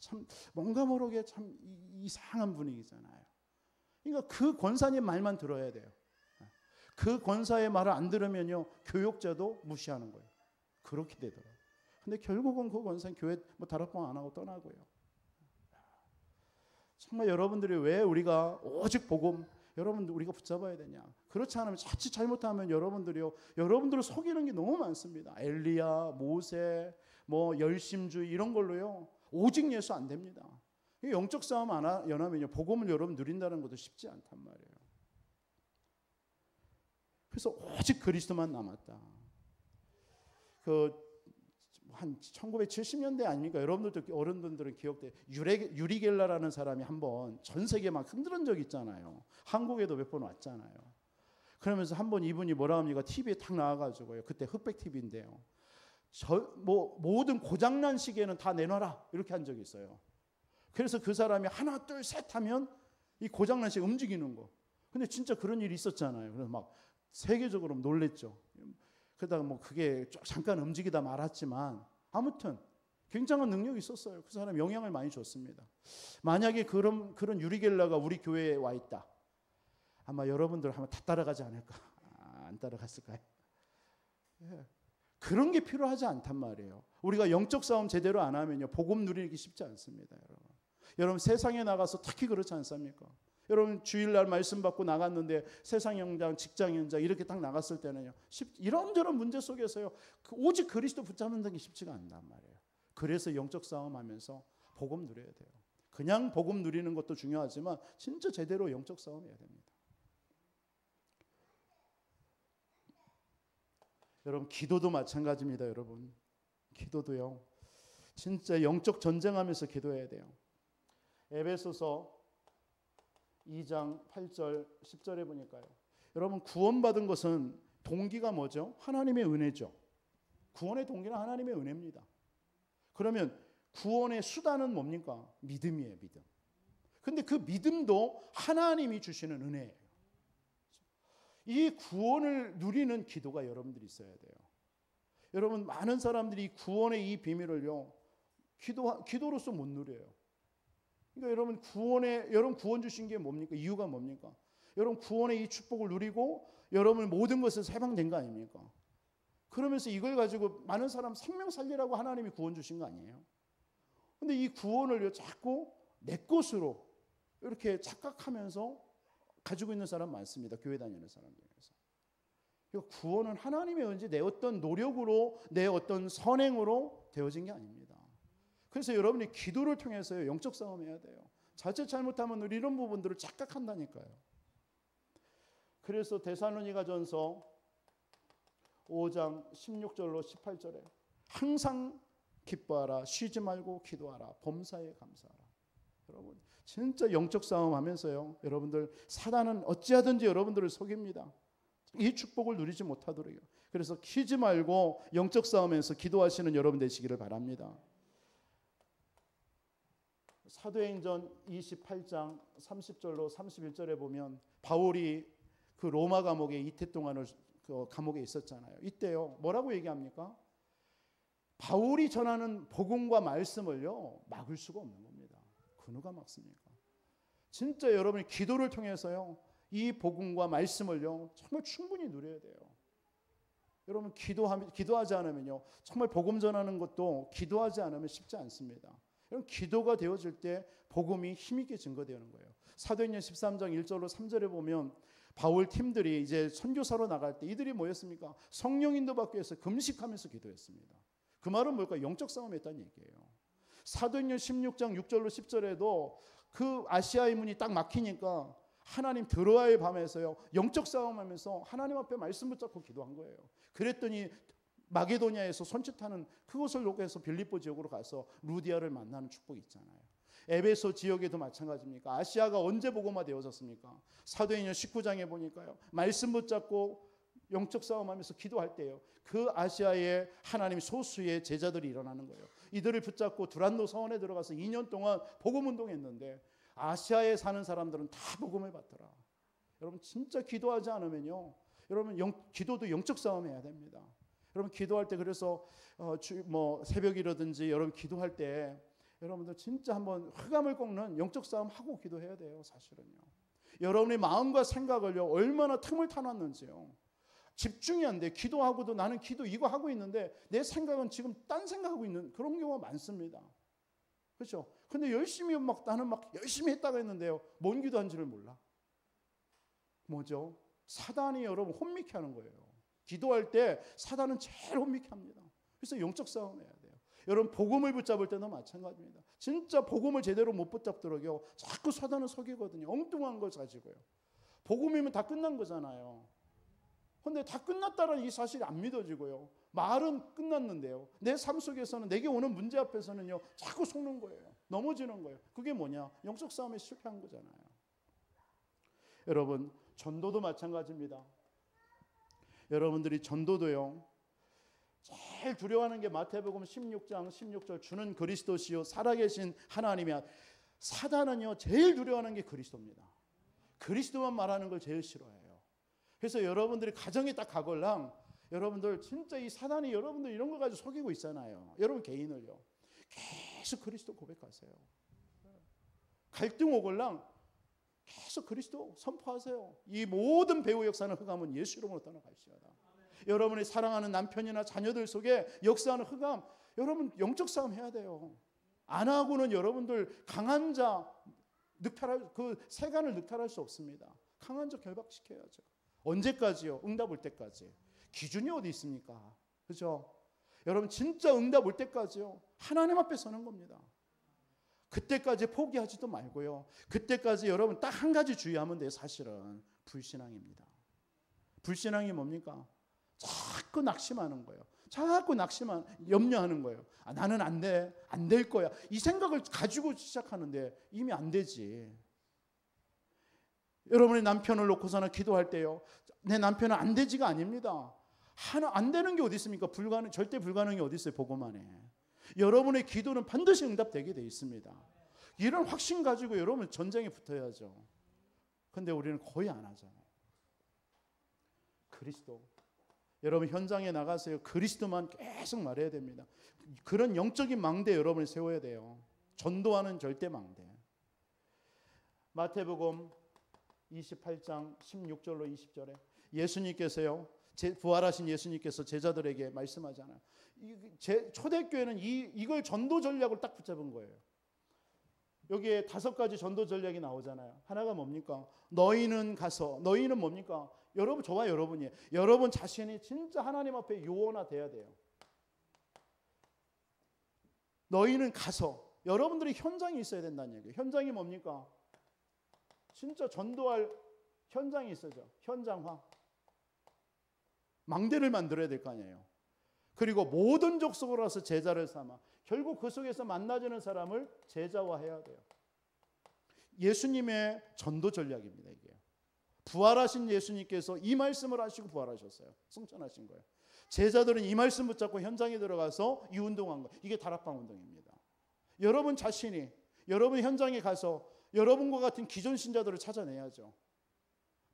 참 뭔가 모르게 참 이상한 분위기잖아요. 그러니까 그 권사님 말만 들어야 돼요. 그 권사의 말을 안 들으면요 교육자도 무시하는 거예요. 그렇게 되더라고요. 근데 결국은 그 권사님 교회 뭐 다락방 안 하고 떠나고요. 정말 여러분들이 왜 우리가 오직 복음 여러분들 우리가 붙잡아야 되냐? 그렇지 않으면 자칫 잘못하면 여러분들이요 여러분들을 속이는 게 너무 많습니다. 엘리야, 모세, 뭐 열심주의 이런 걸로요 오직 예수 안 됩니다. 영적 싸움 안 하면요 복음을 여러분 누린다는 것도 쉽지 않단 말이에요. 그래서 오직 그리스도만 남았다. 한 1970년대 아닙니까? 여러분들도 어른분들은 기억돼. 유리 겔라라는 사람이 한번 전 세계 막 흔들은 적 있잖아요. 한국에도 몇 번 왔잖아요. 그러면서 한번 이분이 뭐라 합니까? TV에 탁 나와가지고요. 그때 흑백 TV인데요. 모든 고장난 시계는 다 내놔라 이렇게 한 적이 있어요. 그래서 그 사람이 하나 둘 셋 하면 이 고장난 시계 움직이는 거. 근데 진짜 그런 일이 있었잖아요. 그래서 막 세계적으로 놀랬죠. 그러다가 뭐 그게 잠깐 움직이다 말았지만 아무튼 굉장한 능력이 있었어요. 그 사람 영향을 많이 줬습니다. 만약에 그런 유리겔라가 우리 교회에 와 있다. 아마 여러분들 한번 다 따라가지 않을까? 안 따라갔을까요? 예. 그런 게 필요하지 않단 말이에요. 우리가 영적 싸움 제대로 안 하면요 복음 누리기 쉽지 않습니다. 여러분 세상에 나가서 특히 그렇지 않습니까? 여러분 주일날 말씀 받고 나갔는데 세상 현장, 직장 현장 이렇게 딱 나갔을 때는요 이런저런 문제 속에서요 오직 그리스도 붙잡는 게 쉽지가 않단 말이에요. 그래서 영적 싸움하면서 복음 누려야 돼요. 그냥 복음 누리는 것도 중요하지만 진짜 제대로 영적 싸움해야 됩니다. 여러분 기도도 마찬가지입니다. 여러분 기도도요 진짜 영적 전쟁하면서 기도해야 돼요. 에베소서 2장 8절 10절에 보니까요. 여러분 구원받은 것은 동기가 뭐죠? 하나님의 은혜죠. 구원의 동기는 하나님의 은혜입니다. 그러면 구원의 수단은 뭡니까? 믿음이에요. 믿음. 근데 그 믿음도 하나님이 주시는 은혜예요. 이 구원을 누리는 기도가 여러분들이 있어야 돼요. 여러분 많은 사람들이 구원의 이 비밀을요 기도로서 못 누려요. 그러니까 여러분 구원 주신 게 뭡니까? 이유가 뭡니까? 여러분 구원의 이 축복을 누리고 여러분 모든 것에서 해방된 거 아닙니까? 그러면서 이걸 가지고 많은 사람 생명 살리라고 하나님이 구원 주신 거 아니에요? 근데 이 구원을 자꾸 내 것으로 이렇게 착각하면서 가지고 있는 사람 많습니다. 교회 다니는 사람 중에서. 그러니까 구원은 하나님의 은지 내 어떤 노력으로 내 어떤 선행으로 되어진 게 아닙니다. 그래서 여러분이 기도를 통해서 영적 싸움해야 돼요. 자칫 잘못하면 우리 이런 부분들을 착각한다니까요. 그래서 데살로니가전서 5장 16절로 18절에 항상 기뻐하라, 쉬지 말고 기도하라, 범사에 감사하라. 여러분 진짜 영적 싸움 하면서요, 여러분들 사단은 어찌하든지 여러분들을 속입니다. 이 축복을 누리지 못하도록요. 그래서 쉬지 말고 영적 싸움에서 기도하시는 여러분 되시기를 바랍니다. 사도행전 28장 30절로 31절에 보면 바울이 그 로마 감옥에 이태 동안을 그 감옥에 있었잖아요. 이때요 뭐라고 얘기합니까? 바울이 전하는 복음과 말씀을요 막을 수가 없는 겁니다. 그 누가 막습니까? 진짜 여러분이 기도를 통해서요 이 복음과 말씀을요 정말 충분히 누려야 돼요. 여러분 기도하지 않으면요 정말 복음 전하는 것도 기도하지 않으면 쉽지 않습니다. 여러분 기도가 되어질 때 복음이 힘있게 증거되는 거예요. 사도행전 13장 1절로 3절에 보면 바울 팀들이 이제 선교사로 나갈 때 이들이 뭐였습니까? 성령 인도 받기 위해서 금식하면서 기도했습니다. 그 말은 뭘까? 영적 싸움에 했다는 얘기예요. 사도행전 16장 6절로 10절에도 그 아시아의 문이 딱 막히니까 하나님 드로아의 밤에서요 영적 싸움하면서 하나님 앞에 말씀 붙잡고 기도한 거예요. 그랬더니 마게도냐에서 손짓하는 그곳을 녹여서 빌립보 지역으로 가서 루디아를 만나는 축복이 있잖아요. 에베소 지역에도 마찬가지입니까? 아시아가 언제 복음화 되어졌습니까? 사도행전 19장에 보니까요 말씀 붙잡고 영적 싸움하면서 기도할 때요 그 아시아에 하나님 소수의 제자들이 일어나는 거예요. 이들을 붙잡고 두란노 서원에 들어가서 2년 동안 복음 운동했는데 아시아에 사는 사람들은 다 복음을 받더라. 여러분 진짜 기도하지 않으면요 여러분 기도도 영적 싸움해야 됩니다. 여러분 기도할 때 그래서 새벽이라든지 여러분 기도할 때 여러분들 진짜 한번 흑암을 꺾는 영적 싸움 하고 기도해야 돼요. 사실은요. 여러분의 마음과 생각을요 얼마나 틈을 타놨는지요. 집중이 안 돼. 기도하고도 나는 기도 이거 하고 있는데 내 생각은 지금 딴 생각하고 있는 그런 경우가 많습니다. 그렇죠? 근데 나는 막 열심히 했다가 했는데요. 뭔 기도한지를 몰라. 뭐죠? 사단이 여러분 혼미케 하는 거예요. 기도할 때 사단은 제일 혼미케 합니다. 그래서 영적 싸움 해야 돼요. 여러분 복음을 붙잡을 때도 마찬가지입니다. 진짜 복음을 제대로 못 붙잡도록요 자꾸 사단은 속이거든요. 엉뚱한 걸 가지고요. 복음이면 다 끝난 거잖아요. 그런데 다 끝났다는 이 사실이 안 믿어지고요. 말은 끝났는데요. 내 삶 속에서는 내게 오는 문제 앞에서는요 자꾸 속는 거예요. 넘어지는 거예요. 그게 뭐냐? 영적 싸움에 실패한 거잖아요. 여러분 전도도 마찬가지입니다. 여러분들이 전도도요 제일 두려워하는 게 마태복음 16장 16절 주는 그리스도시요 살아계신 하나님이야. 사단은요 제일 두려워하는 게 그리스도입니다. 그리스도만 말하는 걸 제일 싫어해요. 그래서 여러분들이 가정에 딱 가걸랑 여러분들 진짜 이 사단이 여러분들 이런 거 가지고 속이고 있잖아요. 여러분 개인을요 계속 그리스도 고백하세요. 갈등 오걸랑 계속 그리스도 선포하세요. 이 모든 배후 역사는 흑암은 예수 이름으로 떠나갈지어다. 여러분이 사랑하는 남편이나 자녀들 속에 역사하는 흑암, 여러분 영적 싸움 해야 돼요. 안 하고는 여러분들 강한 자 그 세간을 늑탈할 수 없습니다. 강한 자 결박시켜야죠. 언제까지요? 응답 올 때까지. 기준이 어디 있습니까? 그죠? 여러분 진짜 응답 올 때까지요 하나님 앞에 서는 겁니다. 그때까지 포기하지도 말고요. 그때까지 여러분 딱 한 가지 주의하면 돼요. 사실은 불신앙입니다. 불신앙이 뭡니까? 자꾸 낙심하는 거예요. 자꾸 염려하는 거예요. 나는 안 돼. 안 될 거야. 이 생각을 가지고 시작하는데 이미 안 되지. 여러분의 남편을 놓고서는 기도할 때요. 내 남편은 안 되지가 아닙니다. 안 되는 게 어디 있습니까? 절대 불가능이 어디 있어요? 복음 안에. 여러분의 기도는 반드시 응답되게 돼 있습니다. 이런 확신 가지고 여러분 전쟁에 붙어야죠. 근데 우리는 거의 안 하잖아요. 그리스도. 여러분 현장에 나가서요. 그리스도만 계속 말해야 됩니다. 그런 영적인 망대 여러분이 세워야 돼요. 전도하는 절대 망대. 마태복음 28장 16절로 20절에 예수님께서요. 부활하신 예수님께서 제자들에게 말씀하잖아요. 초대교회는 이걸 전도 전략을 딱 붙잡은 거예요. 여기에 5가지 전도 전략이 나오잖아요. 하나가 뭡니까? 너희는 가서, 너희는 뭡니까? 여러분, 저와 여러분이에요. 여러분 자신이 진짜 하나님 앞에 요원화돼야 돼요. 너희는 가서, 여러분들이 현장에 있어야 된다는 얘기예요. 현장이 뭡니까? 진짜 전도할 현장이 있어죠. 현장화. 망대를 만들어야 될 거 아니에요. 그리고 모든 족속으로 와서 제자를 삼아 결국 그 속에서 만나주는 사람을 제자화해야 돼요. 예수님의 전도 전략입니다. 이게 부활하신 예수님께서 이 말씀을 하시고 부활하셨어요. 승천하신 거예요. 제자들은 이 말씀 붙잡고 현장에 들어가서 이 운동한 거예요. 이게 다락방 운동입니다. 여러분 자신이 여러분 현장에 가서 여러분과 같은 기존 신자들을 찾아내야죠.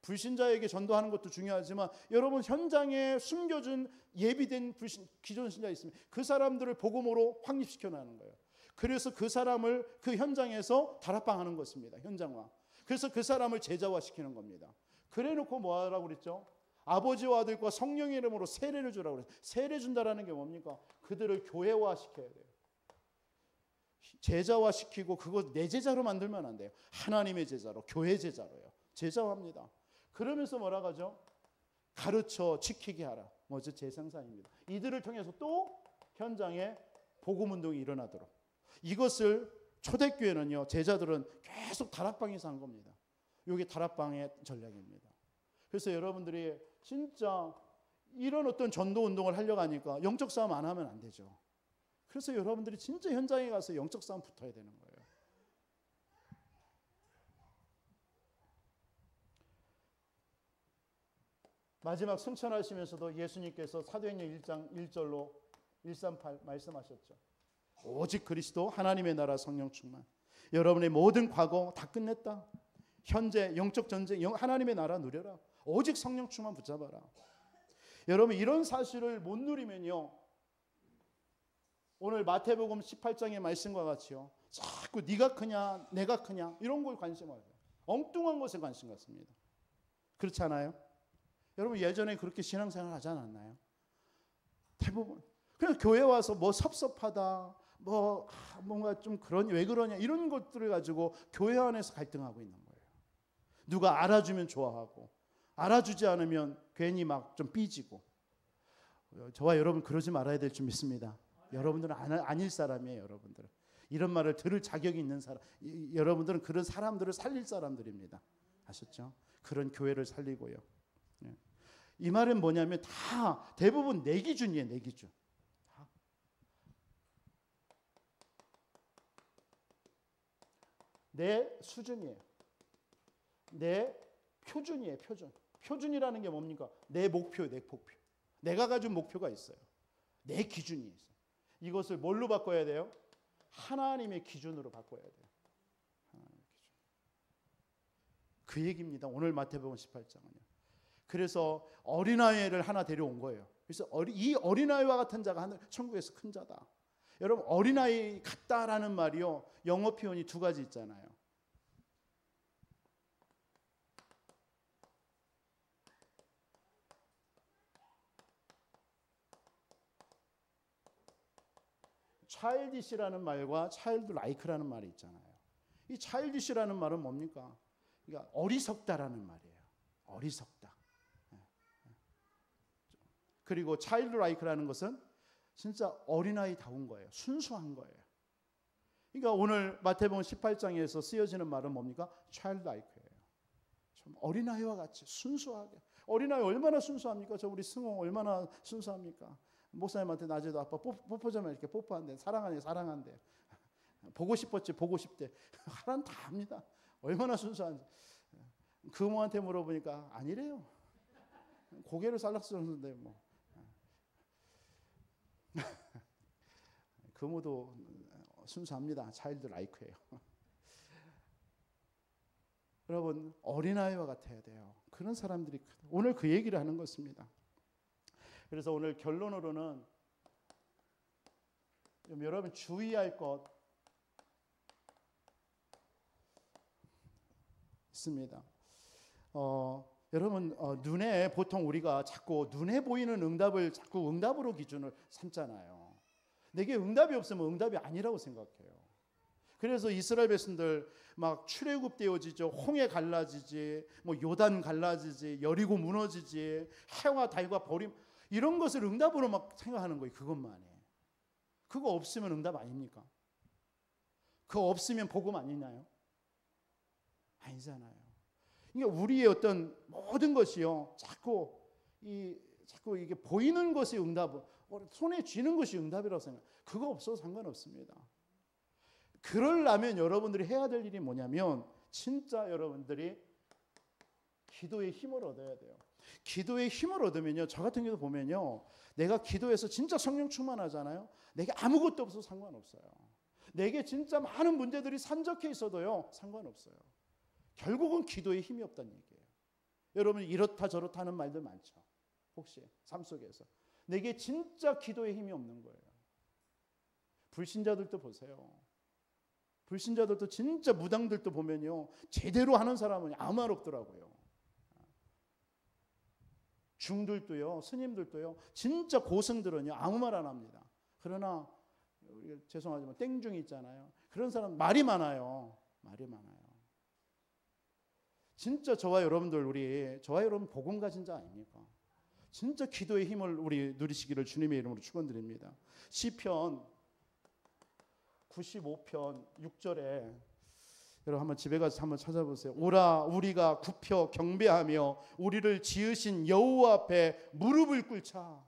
불신자에게 전도하는 것도 중요하지만 여러분 현장에 숨겨준 예비된 기존 신자 있으면 그 사람들을 복음으로 확립시켜 나가는 거예요. 그래서 그 사람을 그 현장에서 다락방 하는 것입니다. 현장화. 그래서 그 사람을 제자화시키는 겁니다. 그래놓고 뭐 하라고 그랬죠? 아버지와 아들과 성령의 이름으로 세례를 주라고 그랬어요. 세례 준다라는 게 뭡니까? 그들을 교회화시켜야 돼요. 제자화시키고 그거 내 제자로 만들면 안 돼요. 하나님의 제자로, 교회 제자로요. 제자화합니다. 그러면서 뭐라고 하죠? 가르쳐 지키게 하라. 뭐죠? 제상사입니다. 이들을 통해서 또 현장에 복음운동이 일어나도록. 이것을 초대교회는요. 제자들은 계속 다락방에서 한 겁니다. 이게 다락방의 전략입니다. 그래서 여러분들이 진짜 이런 어떤 전도운동을 하려고 하니까 영적 싸움 안 하면 안 되죠. 그래서 여러분들이 진짜 현장에 가서 영적 싸움 붙어야 되는 거예요. 마지막 승천하시면서도 예수님께서 사도행전 1장 1절로 138 말씀하셨죠. 오직 그리스도 하나님의 나라 성령 충만. 여러분의 모든 과거 다 끝냈다. 현재 영적 전쟁 하나님의 나라 누려라. 오직 성령 충만 붙잡아라. 여러분 이런 사실을 못 누리면요. 오늘 마태복음 18장의 말씀과 같이요. 자꾸 네가 크냐 내가 크냐 이런 걸 관심하세요. 엉뚱한 것에 관심 갖습니다. 그렇지 않아요? 여러분 예전에 그렇게 신앙생활 하지 않았나요? 대부분 그냥 교회 와서 뭐 섭섭하다 뭐 뭔가 좀 왜 그러냐 이런 것들을 가지고 교회 안에서 갈등하고 있는 거예요. 누가 알아주면 좋아하고 알아주지 않으면 괜히 막 좀 삐지고. 저와 여러분 그러지 말아야 될 줄 믿습니다. 여러분들은 아닐 사람이에요. 여러분들은 이런 말을 들을 자격이 있는 사람. 여러분들은 그런 사람들을 살릴 사람들입니다. 아셨죠? 그런 교회를 살리고요. 이 말은 뭐냐면 다 대부분 내 기준이에요. 내 기준. 다. 내 수준이에요. 내 표준이에요. 표준. 표준이라는 게 뭡니까? 내 목표, 내 목표. 내가 가진 목표가 있어요. 내 기준이 있어요. 이것을 뭘로 바꿔야 돼요? 하나님의 기준으로 바꿔야 돼요. 하나님의 기준. 그 얘기입니다. 오늘 마태복음 18장은요. 그래서 어린아이를 하나 데려온 거예요. 그래서 이 어린아이와 같은 자가 천국에서 큰 자다. 여러분 어린아이 같다라는 말이요. 영어 표현이 2가지 있잖아요. childish라는 말과 childlike라는 말이 있잖아요. 이 childish라는 말은 뭡니까? 그러니까 어리석다라는 말이에요. 어리석다. 그리고 childlike라는 것은 진짜 어린아이다운 거예요. 순수한 거예요. 그러니까 오늘 마태복음 18장에서 쓰여지는 말은 뭡니까? childlike예요. 좀 어린아이와 같이 순수하게. 어린아이 얼마나 순수합니까? 저 우리 승호 얼마나 순수합니까? 목사님한테 낮에도 아빠 뽀뽀자면 이렇게 뽀뽀한대. 사랑하네, 사랑한대. 보고 싶었지, 보고 싶대. 하라는 다 합니다. 얼마나 순수한지. 그모한테 물어보니까 아니래요. 고개를 살락스러는데 뭐. 그모도 순수합니다. 차일드 라이크예요. 여러분 어린아이와 같아야 돼요. 그런 사람들이 오늘 그 얘기를 하는 것입니다. 그래서 오늘 결론으로는 여러분 주의할 것 있습니다. 여러분 눈에 보통 우리가 자꾸 눈에 보이는 응답을 자꾸 응답으로 기준을 삼잖아요. 내게 응답이 없으면 응답이 아니라고 생각해요. 그래서 이스라엘 백성들 막 출애굽되어지죠. 홍해 갈라지지, 뭐 요단 갈라지지, 여리고 무너지지, 해와 달과 버림, 이런 것을 응답으로 막 생각하는 거예요. 그것만이. 그거 없으면 응답 아닙니까? 그거 없으면 복음 아니나요? 아니잖아요. 그러니까 우리의 어떤 모든 것이요, 자꾸 이게 보이는 것이 응답, 손에 쥐는 것이 응답이라고 생각해요. 그거 없어도 상관없습니다. 그러려면 여러분들이 해야 될 일이 뭐냐면 진짜 여러분들이 기도의 힘을 얻어야 돼요. 기도의 힘을 얻으면요, 저 같은 경우도 보면요, 내가 기도해서 진짜 성령 충만하잖아요. 내게 아무것도 없어도 상관없어요. 내게 진짜 많은 문제들이 산적해 있어도요, 상관없어요. 결국은 기도에 힘이 없다는 얘기예요. 여러분 이렇다 저렇다 하는 말들 많죠. 혹시 삶 속에서 내게 진짜 기도에 힘이 없는 거예요. 불신자들도 보세요. 불신자들도 진짜 무당들도 보면요, 제대로 하는 사람은 아무 말 없더라고요. 중들도요, 스님들도요, 진짜 고승들은요 아무 말 안 합니다. 그러나 죄송하지만 땡중 있잖아요. 그런 사람 말이 많아요. 말이 많아요. 진짜 저와 여러분 복음 가진 자 아닙니까? 진짜 기도의 힘을 우리 누리시기를 주님의 이름으로 축원드립니다. 시편 95편 6절에 여러분 한번 집에 가서 한번 찾아보세요. 오라 우리가 굽혀 경배하며 우리를 지으신 여호와 앞에 무릎을 꿇자.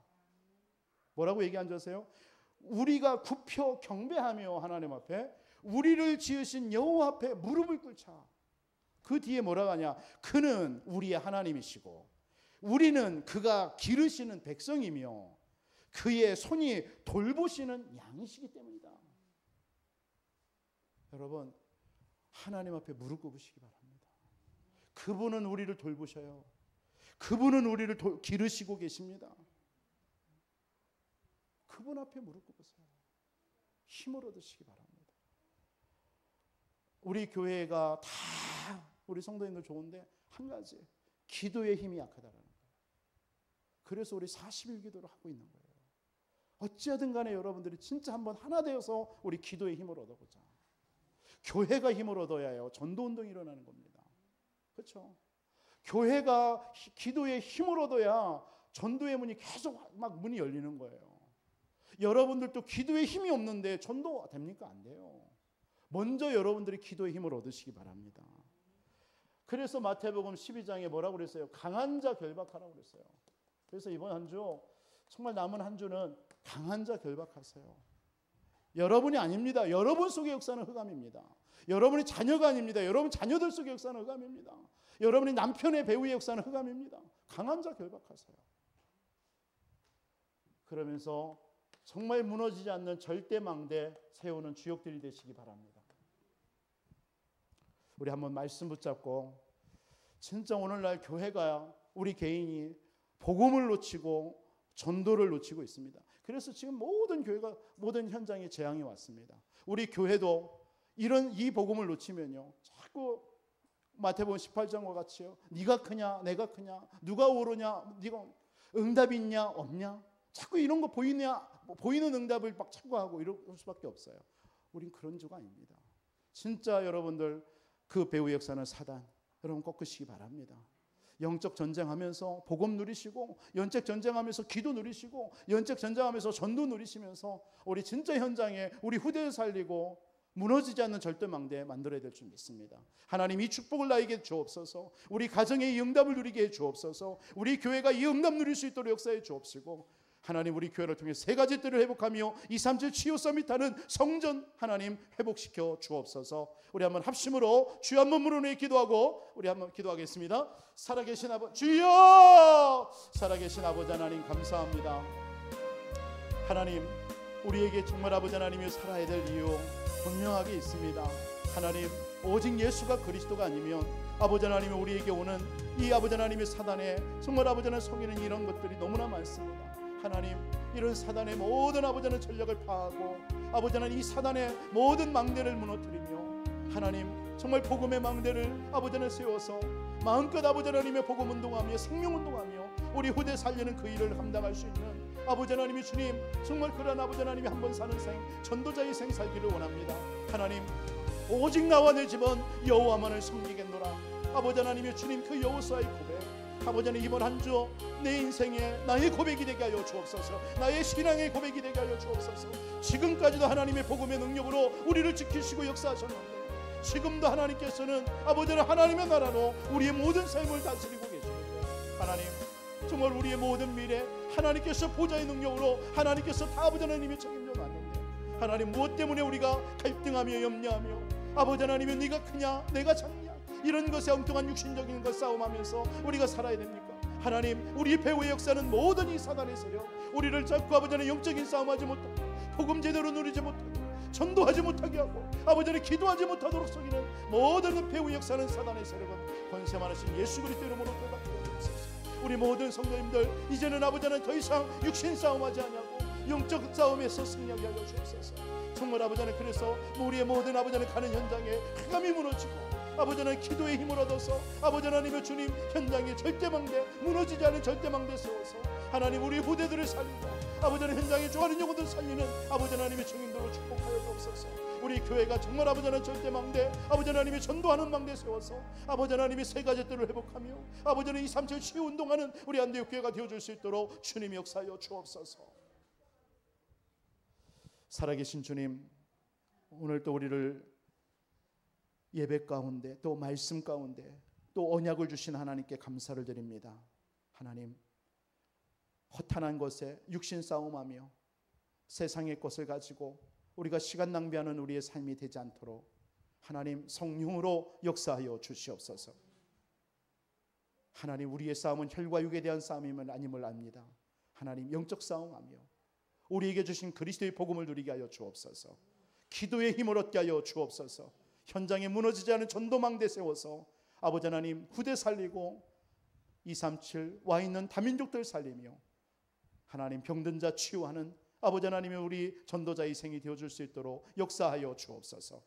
뭐라고 얘기한 줄 아세요? 우리가 굽혀 경배하며 하나님 앞에 우리를 지으신 여호와 앞에 무릎을 꿇자. 그 뒤에 뭐라고 하냐? 그는 우리의 하나님이시고 우리는 그가 기르시는 백성이며 그의 손이 돌보시는 양이시기 때문이다. 여러분 하나님 앞에 무릎 꿇으시기 바랍니다. 그분은 우리를 돌보셔요. 그분은 우리를 기르시고 계십니다. 그분 앞에 무릎 꿇으세요. 힘을 얻으시기 바랍니다. 우리 교회가 다 우리 성도님들 좋은데 한 가지, 기도의 힘이 약하다라는 거예요. 그래서 우리 40일 기도를 하고 있는 거예요. 어찌하든 간에 여러분들이 진짜 한번 하나 되어서 우리 기도의 힘을 얻어보자. 교회가 힘을 얻어야요, 전도운동이 일어나는 겁니다. 그렇죠? 교회가 기도의 힘을 얻어야 전도의 문이 계속 막 문이 열리는 거예요. 여러분들도 기도의 힘이 없는데 전도 됩니까? 안 돼요. 먼저 여러분들이 기도의 힘을 얻으시기 바랍니다. 그래서 마태복음 12장에 뭐라고 그랬어요? 강한 자 결박하라고 그랬어요. 그래서 이번 한 주, 정말 남은 한 주는 강한 자 결박하세요. 여러분이 아닙니다. 여러분 속의 역사는 흑암입니다. 여러분이 자녀가 아닙니다. 여러분 자녀들 속의 역사는 흑암입니다. 여러분이 남편의 배우의 역사는 흑암입니다. 강한 자 결박하세요. 그러면서 정말 무너지지 않는 절대망대 세우는 주역들이 되시기 바랍니다. 우리 한번 말씀 붙잡고 진짜 오늘날 교회가, 우리 개인이 복음을 놓치고 전도를 놓치고 있습니다. 그래서 지금 모든 교회가, 모든 현장에 재앙이 왔습니다. 우리 교회도 이 복음을 놓치면요, 자꾸 마태복음 18장과 같이요, 네가 크냐 내가 크냐, 누가 오르냐, 네가 응답이 있냐 없냐, 자꾸 이런 거 보이는 응답을 막 자꾸 하고 이럴 수밖에 없어요. 우린 그런 주가 아닙니다. 진짜 여러분들 그 배후 역사는 사단, 여러분 꺾으시기 바랍니다. 영적 전쟁하면서 복음 누리시고, 영적 전쟁하면서 기도 누리시고, 영적 전쟁하면서 전도 누리시면서 우리 진짜 현장에 우리 후대를 살리고 무너지지 않는 절대망대 만들어야 될 줄 믿습니다. 하나님 이 축복을 나에게 주옵소서. 우리 가정에 이 응답을 누리게 해 주옵소서. 우리 교회가 이 응답 누릴 수 있도록 역사해 주옵시고, 하나님 우리 교회를 통해 세 가지 뜰을 회복하며 237 치유 서밋하는 성전 하나님 회복시켜 주옵소서. 우리 한번 합심으로 주여 한번 물어내 기도하고 우리 한번 기도하겠습니다. 살아계신 아버지, 주여! 살아계신 아버지 하나님 감사합니다. 하나님 우리에게 정말 아버지 하나님이 살아야 될 이유 분명하게 있습니다. 하나님 오직 예수가 그리스도가 아니면 아버지 하나님이 우리에게 오는 이 아버지 하나님의 사단에 정말 아버지 하나님 속이는 이런 것들이 너무나 많습니다. 하나님, 이런 사단의 모든 아버지 하나님 전략을 파하고 아버지 하나님 이 사단의 모든 망대를 무너뜨리며 하나님 정말 복음의 망대를 아버지 하나님 세워서 마음껏 아버지 하나님의 복음 운동하며 생명 운동하며 우리 후대 살리는 그 일을 감당할 수 있는 아버지 하나님이 주님, 정말 그런 아버지 하나님이 한 번 사는 생, 전도자의 생 살기를 원합니다. 하나님, 오직 나와 내 집은 여호와만을 섬기겠노라. 아버지 하나님의 주님, 그 여호수아의 고백, 아버지 하나님 이번 한 주 내 인생에 나의 고백이 되게 하여 주옵소서. 나의 신앙의 고백이 되게 하여 주옵소서. 지금까지도 하나님의 복음의 능력으로 우리를 지키시고 역사하셨는데 지금도 하나님께서는 아버지 하나님의 나라로 우리의 모든 삶을 다스리고 계시는데 하나님, 정말 우리의 모든 미래 하나님께서 보좌의 능력으로 하나님께서 다 아버지 하나님이 책임져 놨는데 하나님, 무엇 때문에 우리가 갈등하며 염려하며 아버지 하나님이 네가 크냐 내가 작냐 이런 것에 엉뚱한 육신적인 것 싸움하면서 우리가 살아야 됩니까? 하나님, 우리 배후의 역사는 모든 이 사단의 세력, 우리를 잡고 아버지 하나님 영적인 싸움하지 못하고 복음 제대로 누리지 못하고 전도하지 못하게 하고 아버지 하나님 기도하지 못하도록 속이는 모든 배후의 역사는 사단의 세력은 권세 많으신 예수 그리스도 이름으로 대답하여 주옵소서. 우리 모든 성도님들 이제는 아버지 하나님 더 이상 육신 싸움하지 않냐고 영적 싸움에서 승리하게 하여 주옵소서. 정말 아버지 하나님, 그래서 우리의 모든 아버지 하나님 가는 현장에 흑암이 무너지고 아버지 하나님 기도의 힘을 얻어서 아버지 하나님의 주님 현장에 절대망대, 무너지지 않은 절대망대 세워서 하나님 우리 후대들을 살리고 아버지 하나님 현장에 좋아하는 영혼들을 살리는 아버지 하나님의 증인들로 축복하여 주옵소서. 우리 교회가 정말 아버지 하나님 절대망대, 아버지 하나님의 전도하는 망대 세워서 아버지 하나님의 세 가지 뜰을 회복하며 아버지 하나님 237 치유 운동하는 우리 안디옥 교회가 되어줄 수 있도록 주님 역사하여 주옵소서. 살아계신 주님, 오늘 또 우리를 예배 가운데 또 말씀 가운데 또 언약을 주신 하나님께 감사를 드립니다. 하나님, 허탄한 것에 육신 싸움하며 세상의 것을 가지고 우리가 시간 낭비하는 우리의 삶이 되지 않도록 하나님 성령으로 역사하여 주시옵소서. 하나님, 우리의 싸움은 혈과 육에 대한 싸움임을 아님을 압니다. 하나님, 영적 싸움하며 우리에게 주신 그리스도의 복음을 누리게 하여 주옵소서. 기도의 힘을 얻게 하여 주옵소서. 현장에 무너지지 않은 전도망대 세워서 아버지 하나님 후대 살리고 237 와 있는 다민족들 살리며 하나님 병든 자 치유하는 아버지 하나님의 우리 전도자의 생이 되어줄 수 있도록 역사하여 주옵소서.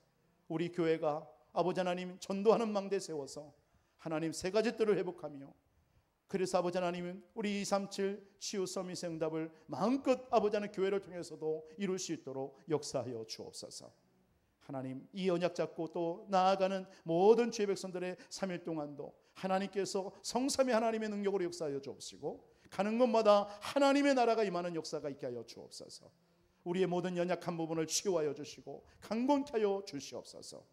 우리 교회가 아버지 하나님 전도하는 망대 세워서 하나님 세 가지 뜰을 회복하며 그래서 아버지 하나님은 우리 237 치유 서밋 응답을 마음껏 아버지 하나님 교회를 통해서도 이룰 수 있도록 역사하여 주옵소서. 하나님, 이 언약 잡고 또 나아가는 모든 주의 백성들의 3일 동안도 하나님께서 성삼위 하나님의 능력으로 역사하여 주옵시고 가는 곳마다 하나님의 나라가 임하는 역사가 있게 하여 주옵소서. 우리의 모든 연약한 부분을 치유하여 주시고 강건케 하여 주시옵소서.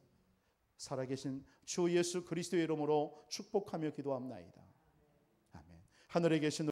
살아계신 주 예수 그리스도의 이름으로 축복하며 기도합나이다. 아멘. 하늘에 계신